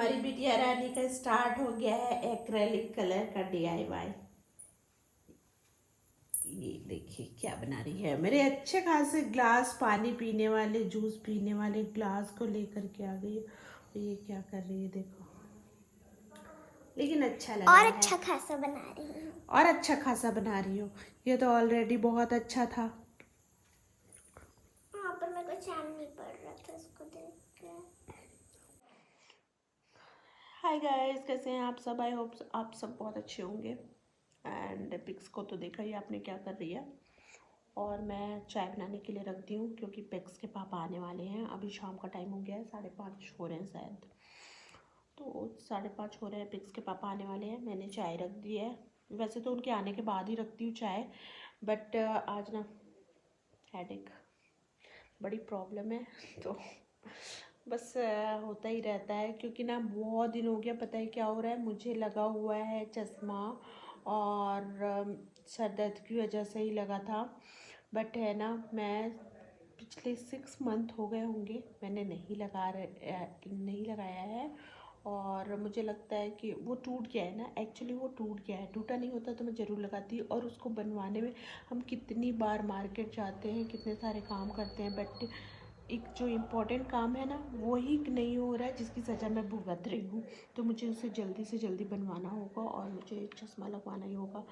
हमारी बिटिया रानी का स्टार्ट हो गया है एक्रेलिक कलर का DIY। ये देखिए क्या बना रही है। मेरे अच्छे खासे ग्लास पानी पीने वाले, जूस पीने वाले ग्लास को लेकर के आ गई है। और ये क्या कर रही है देखो, लेकिन अच्छा लग रहा है। और अच्छा खासा बना रही हूँ। और अच्छा खासा बना रही हो। ये तो ऑलरेडी बहुत अच्छा था। हाँ, पर मेरे को चैन नहीं पड़ रहा था इसको देख के। हाय गाइस, कैसे हैं आप सब? आई होप आप सब बहुत अच्छे होंगे। एंड पिक्स को तो देखा ही आपने क्या कर रही है। और मैं चाय बनाने के लिए रख दी हूँ क्योंकि पिक्स के पापा आने वाले हैं। अभी शाम का टाइम हो गया है, 5:30 हो रहे हैं शायद। तो 5:30 हो रहे हैं, पिक्स के पापा आने वाले हैं। मैंने चाय रख दी है। वैसे तो उनके आने के बाद ही रखती हूँ चाय, बट आज ना हेडेक, बड़ी प्रॉब्लम है तो बस होता ही रहता है। क्योंकि ना बहुत दिन हो गया, पता है क्या हो रहा है, मुझे लगा हुआ है चश्मा। और सर दर्द की वजह से ही लगा था। बट है ना, मैं पिछले 6 मंथ हो गए होंगे मैंने नहीं लगाया है। और मुझे लगता है कि वो टूट गया है ना, एक्चुअली वो टूट गया है। टूटा नहीं होता तो मैं ज़रूर लगाती। और उसको बनवाने में हम कितनी बार मार्केट जाते हैं, कितने सारे काम करते हैं, बट एक जो इम्पोर्टेंट काम है ना, वही नहीं हो रहा है, जिसकी सज़ा मैं भुगत रही हूँ। तो मुझे उसे जल्दी से जल्दी बनवाना होगा और मुझे एक चश्मा लगवाना ही होगा।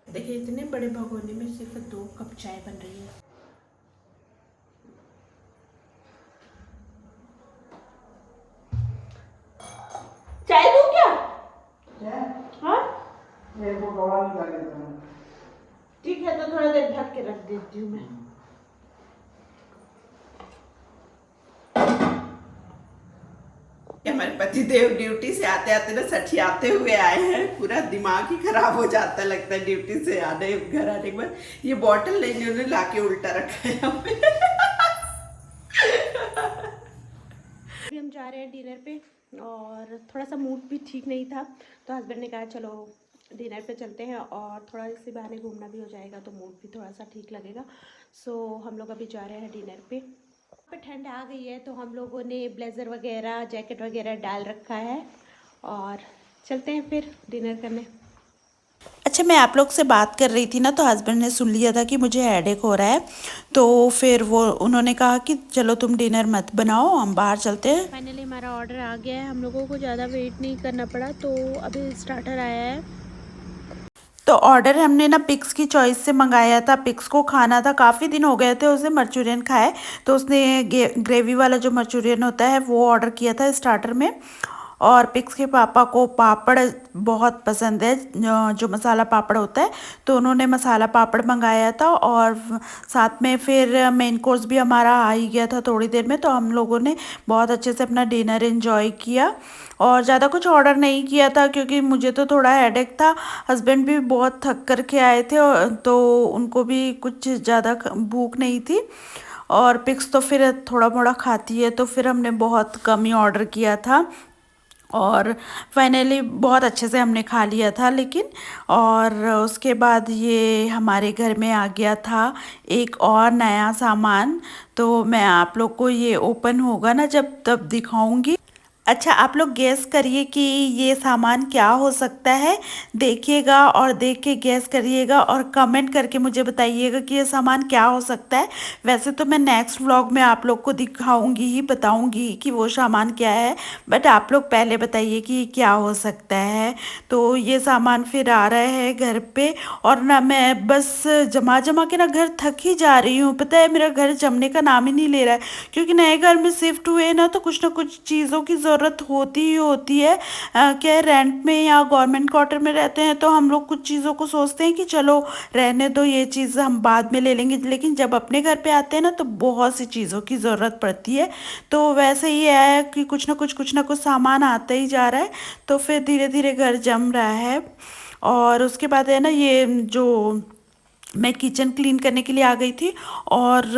देखिए, इतने बड़े भगोने में सिर्फ 2 कप चाय बन रही है। चाय दूँ क्या? हाँ ठीक है, तो थोड़ा देर ढक के रख देती हूँ मैं। हमारे पति देव ड्यूटी से आते आते ना सठियाते हुए आए हैं। पूरा दिमाग ही खराब हो जाता लगता है ड्यूटी से आने, घर आने के बाद। ये बॉटल नहीं, इन्होंने लाके उल्टा रखा है यहाँ पे। अभी हम जा रहे हैं डिनर पे और थोड़ा सा मूड भी ठीक नहीं था, तो हस्बैंड ने कहा चलो डिनर पे चलते हैं और थोड़ा इसी बहाने घूमना भी हो जाएगा तो मूड भी थोड़ा सा ठीक लगेगा। सो हम लोग अभी जा रहे हैं डिनर पे। पर ठंड आ गई है तो हम लोगों ने ब्लेज़र वगैरह, जैकेट वगैरह डाल रखा है और चलते हैं फिर डिनर करने। अच्छा, मैं आप लोग से बात कर रही थी ना, तो हस्बैंड ने सुन लिया था कि मुझे हेडेक हो रहा है। तो फिर उन्होंने कहा कि चलो तुम डिनर मत बनाओ, हम बाहर चलते हैं। फाइनली हमारा ऑर्डर आ गया है, हम लोगों को ज़्यादा वेट नहीं करना पड़ा, तो अभी स्टार्टर आया है। तो ऑर्डर हमने ना पिक्स की चॉइस से मंगाया था। पिक्स को खाना था, काफ़ी दिन हो गए थे उसे मंचूरियन खाए, तो उसने ग्रेवी वाला जो मंचूरियन होता है वो ऑर्डर किया था स्टार्टर में। और पिक्स के पापा को पापड़ बहुत पसंद है, जो मसाला पापड़ होता है, तो उन्होंने मसाला पापड़ मंगाया था। और साथ में फिर मेन कोर्स भी हमारा आ ही गया था थोड़ी देर में, तो हम लोगों ने बहुत अच्छे से अपना डिनर एंजॉय किया। और ज़्यादा कुछ ऑर्डर नहीं किया था क्योंकि मुझे तो थोड़ा हेडेक था। हस्बैंड भी बहुत थक कर के आए थे तो उनको भी कुछ ज़्यादा भूख नहीं थी। और पिक्स तो फिर थोड़ा मोड़ा खाती है, तो फिर हमने बहुत कम ही ऑर्डर किया था। और फाइनली बहुत अच्छे से हमने खा लिया था। लेकिन और उसके बाद ये हमारे घर में आ गया था एक और नया सामान, तो मैं आप लोग को ये ओपन होगा ना जब तब दिखाऊंगी। अच्छा, आप लोग गैस करिए कि ये सामान क्या हो सकता है। देखिएगा और देख के गैस करिएगा और कमेंट करके मुझे बताइएगा कि ये सामान क्या हो सकता है। वैसे तो मैं नेक्स्ट व्लॉग में आप लोग को दिखाऊंगी ही, बताऊंगी कि वो सामान क्या है, बट आप लोग पहले बताइए कि ये क्या हो सकता है। तो ये सामान फिर आ रहा है घर पे। और ना मैं बस जमा जमा के ना घर थक ही जा रही हूँ। पता है, मेरा घर जमने का नाम ही नहीं ले रहा है, क्योंकि नए घर में शिफ्ट हुए ना, तो कुछ ना कुछ चीज़ों की ज़रूरत होती ही होती है। क्या रेंट में या गवर्नमेंट क्वार्टर में रहते हैं तो हम लोग कुछ चीज़ों को सोचते हैं कि चलो रहने दो, ये चीज़ हम बाद में ले लेंगे, लेकिन जब अपने घर पे आते हैं ना तो बहुत सी चीज़ों की ज़रूरत पड़ती है। तो वैसे ही है कि कुछ ना कुछ सामान आता ही जा रहा है, तो फिर धीरे धीरे घर जम रहा है। और उसके बाद है ना, ये जो मैं किचन क्लीन करने के लिए आ गई थी, और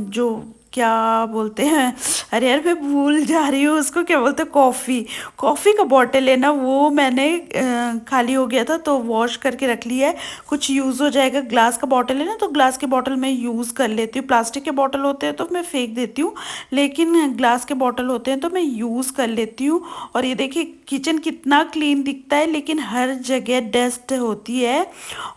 जो क्या बोलते हैं, अरे यार मैं भूल जा रही हूँ उसको, क्या बोलते हैं, कॉफ़ी का बॉटल है ना, वो मैंने खाली हो गया था तो वॉश करके रख लिया है, कुछ यूज़ हो जाएगा। ग्लास का बॉटल है ना, तो ग्लास के बॉटल मैं यूज़ कर लेती हूँ। प्लास्टिक के बॉटल होते हैं तो मैं फेंक देती हूँ, लेकिन ग्लास के बॉटल होते हैं तो मैं यूज़ कर लेती हूँ। और ये देखिए किचन कितना क्लीन दिखता है, लेकिन हर जगह डस्ट होती है,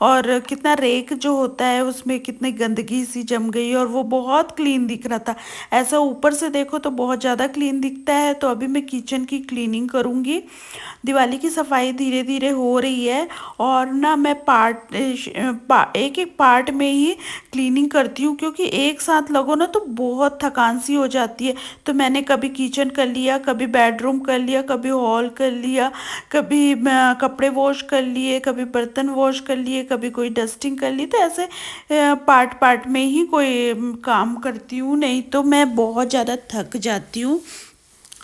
और कितना रेक जो होता है उसमें कितनी गंदगी सी जम गई है, और वो बहुत क्लीन दिख रहा था। ऐसा ऊपर से देखो तो बहुत ज़्यादा क्लीन दिखता है। तो अभी मैं किचन की क्लीनिंग करूँगी। दिवाली की सफाई धीरे धीरे हो रही है, और ना मैं एक एक पार्ट में ही क्लीनिंग करती हूँ, क्योंकि एक साथ लगो ना तो बहुत थकान सी हो जाती है। तो मैंने कभी किचन कर लिया, कभी बेडरूम कर लिया, कभी हॉल कर लिया, कभी कपड़े वॉश कर लिए, कभी बर्तन वॉश कर लिए, कभी कोई डस्टिंग कर ली। तो ऐसे पार्ट पार्ट में ही कोई काम करती हूँ, नहीं तो मैं बहुत ज़्यादा थक जाती हूँ।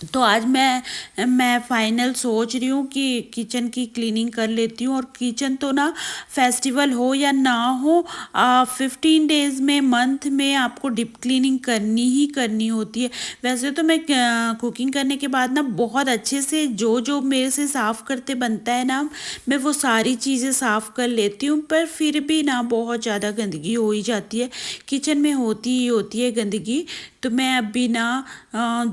तो आज मैं फाइनल सोच रही हूँ कि किचन की क्लीनिंग कर लेती हूँ। और किचन तो ना, फेस्टिवल हो या ना हो, 15 डेज में, मंथ में आपको डीप क्लीनिंग करनी ही करनी होती है। वैसे तो मैं कुकिंग करने के बाद ना बहुत अच्छे से जो जो मेरे से साफ़ करते बनता है ना, मैं वो सारी चीज़ें साफ़ कर लेती हूँ, पर फिर भी ना बहुत ज़्यादा गंदगी हो ही जाती है, किचन में होती ही होती है गंदगी। तो मैं अभी ना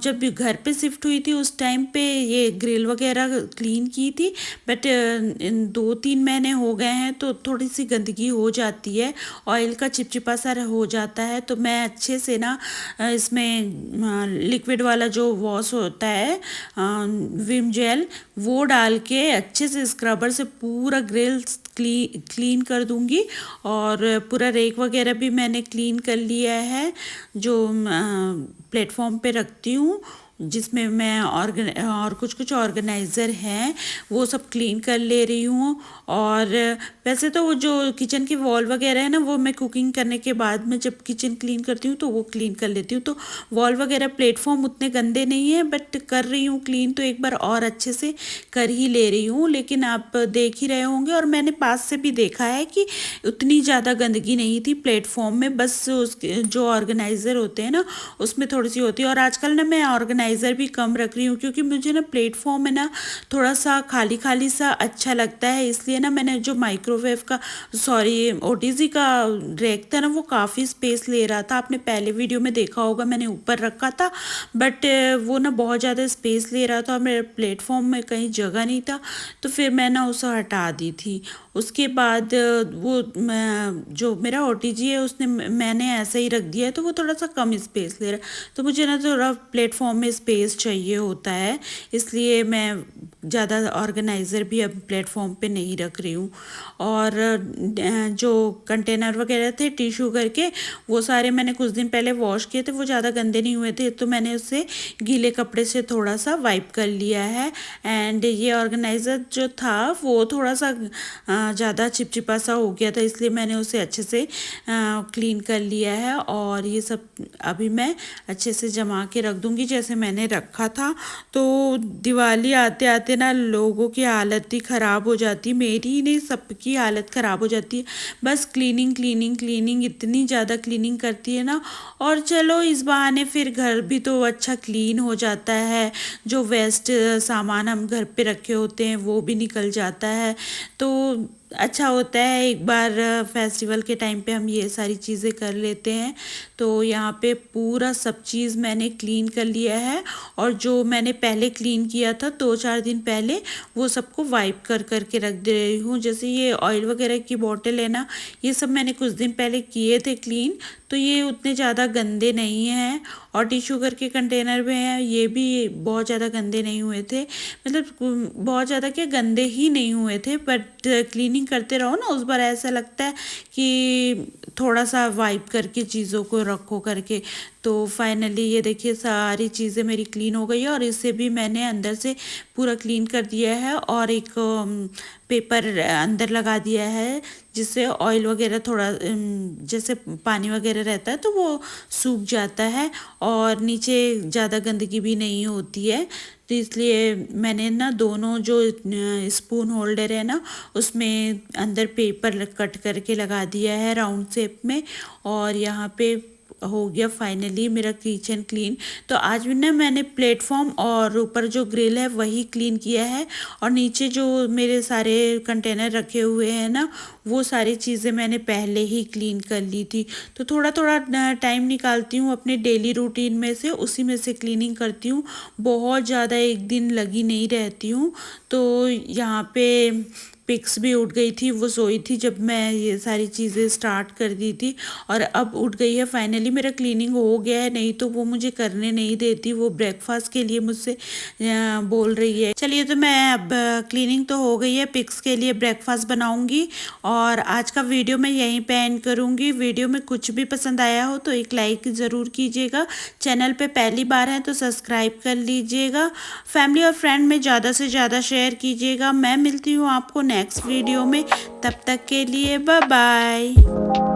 जब घर पे शिफ्ट हुई थी उस टाइम पे ये ग्रिल वगैरह क्लीन की थी, बट 2-3 महीने हो गए हैं तो थोड़ी सी गंदगी हो जाती है, ऑयल का चिपचिपा सा हो जाता है। तो मैं अच्छे से ना इसमें लिक्विड वाला जो वॉश होता है, विम जेल, वो डाल के अच्छे से स्क्रबर से पूरा ग्रिल क्लीन कर दूंगी। और पूरा रेक वगैरह भी मैंने क्लीन कर लिया है, जो प्लेटफॉर्म पे रखती हूँ, जिसमें मैं और कुछ कुछ ऑर्गेनाइज़र हैं, वो सब क्लीन कर ले रही हूँ। और वैसे तो वो जो किचन की वॉल वगैरह है ना, वो मैं कुकिंग करने के बाद में जब किचन क्लीन करती हूँ तो वो क्लीन कर लेती हूँ। तो वॉल वगैरह प्लेटफॉर्म उतने गंदे नहीं है, बट कर रही हूँ क्लीन, तो एक बार और अच्छे से कर ही ले रही हूँ। लेकिन आप देख ही रहे होंगे, और मैंने पास से भी देखा है कि उतनी ज़्यादा गंदगी नहीं थी प्लेटफॉर्म में, बस उसके जो ऑर्गेनाइज़र होते हैं ना उसमें थोड़ी सी होती है। और आजकल ना मैं ऑर्गेनाइज़र भी कम रख रही हूँ, क्योंकि मुझे ना प्लेटफॉर्म में ना थोड़ा सा खाली खाली सा अच्छा लगता है। इसलिए ना मैंने जो माइक्रोवेव का, सॉरी, ओटीजी का रैक था ना, वो काफ़ी स्पेस ले रहा था। आपने पहले वीडियो में देखा होगा, मैंने ऊपर रखा था, बट वो ना बहुत ज़्यादा स्पेस ले रहा था और मेरे प्लेटफॉर्म में कहीं जगह नहीं था, तो फिर मैं ना उसे हटा दी थी। उसके बाद वो जो मेरा ओटीजी है उसने मैंने ऐसे ही रख दिया है, तो वो थोड़ा सा कम स्पेस ले रहा है। तो मुझे ना थोड़ा प्लेटफॉर्म में स्पेस चाहिए होता है, इसलिए मैं ज़्यादा ऑर्गेनाइज़र भी अब प्लेटफॉर्म पे नहीं रख रही हूँ। और जो कंटेनर वगैरह थे टिश्यू करके, वो सारे मैंने कुछ दिन पहले वॉश किए थे, वो ज़्यादा गंदे नहीं हुए थे, तो मैंने उससे गीले कपड़े से थोड़ा सा वाइप कर लिया है। एंड ये ऑर्गेनाइज़र जो था वो थोड़ा सा ज़्यादा चिपचिपा सा हो गया था, इसलिए मैंने उसे अच्छे से क्लीन कर लिया है। और ये सब अभी मैं अच्छे से जमा के रख दूँगी जैसे मैंने रखा था। तो दिवाली आते आते ना लोगों की हालत ही ख़राब हो जाती है, मेरी ही नहीं सबकी हालत ख़राब हो जाती है। बस क्लीनिंग क्लीनिंग क्लीनिंग, इतनी ज़्यादा क्लीनिंग करती है ना। और चलो इस बहाने फिर घर भी तो अच्छा क्लीन हो जाता है, जो वेस्ट सामान हम घर पे रखे होते हैं वो भी निकल जाता है। तो अच्छा होता है, एक बार फेस्टिवल के टाइम पे हम ये सारी चीज़ें कर लेते हैं। तो यहाँ पे पूरा सब चीज़ मैंने क्लीन कर लिया है, और जो मैंने पहले क्लीन किया था 2-4 दिन पहले, वो सबको वाइप कर करके रख दे रही हूँ। जैसे ये ऑयल वगैरह की बॉटल है ना, ये सब मैंने कुछ दिन पहले किए थे क्लीन, तो ये उतने ज़्यादा गंदे नहीं हैं। और टिश्यू करके कंटेनर में हैं, ये भी बहुत ज़्यादा गंदे नहीं हुए थे, मतलब बहुत ज़्यादा क्या, गंदे ही नहीं हुए थे। बट क्लीनिंग करते रहो ना, उस बार ऐसा लगता है कि थोड़ा सा वाइप करके चीज़ों को रखो करके। तो फाइनली ये देखिए सारी चीज़ें मेरी क्लीन हो गई है, और इसे भी मैंने अंदर से पूरा क्लीन कर दिया है, और एक पेपर अंदर लगा दिया है, जिससे ऑयल वगैरह थोड़ा जैसे पानी वगैरह रहता है तो वो सूख जाता है, और नीचे ज़्यादा गंदगी भी नहीं होती है। तो इसलिए मैंने ना दोनों जो स्पून होल्डर है ना, उसमें अंदर पेपर कट करके लगा दिया है राउंड शेप में। और यहाँ पे हो गया फाइनली मेरा किचन क्लीन। तो आज भी ना मैंने प्लेटफॉर्म और ऊपर जो ग्रिल है वही क्लीन किया है, और नीचे जो मेरे सारे कंटेनर रखे हुए हैं ना, वो सारी चीज़ें मैंने पहले ही क्लीन कर ली थी। तो थोड़ा थोड़ा टाइम निकालती हूँ अपने डेली रूटीन में से, उसी में से क्लीनिंग करती हूँ। बहुत ज़्यादा एक दिन लगी नहीं रहती हूँ। तो यहाँ पे पिक्स भी उठ गई थी, वो सोई थी जब मैं ये सारी चीज़ें स्टार्ट कर दी थी, और अब उठ गई है। फाइनली मेरा क्लीनिंग हो गया है, नहीं तो वो मुझे करने नहीं देती। वो ब्रेकफास्ट के लिए मुझसे बोल रही है। चलिए, तो मैं अब क्लीनिंग तो हो गई है, पिक्स के लिए ब्रेकफास्ट बनाऊंगी, और आज का वीडियो मैं यहीं पे एंड करूंगी। वीडियो में कुछ भी पसंद आया हो तो एक लाइक ज़रूर कीजिएगा। चैनल पे पहली बार है तो सब्सक्राइब कर लीजिएगा। फैमिली और फ्रेंड में ज़्यादा से ज़्यादा शेयर कीजिएगा। मैं मिलती हूँ आपको नेक्स्ट वीडियो में, तब तक के लिए बाय बाय।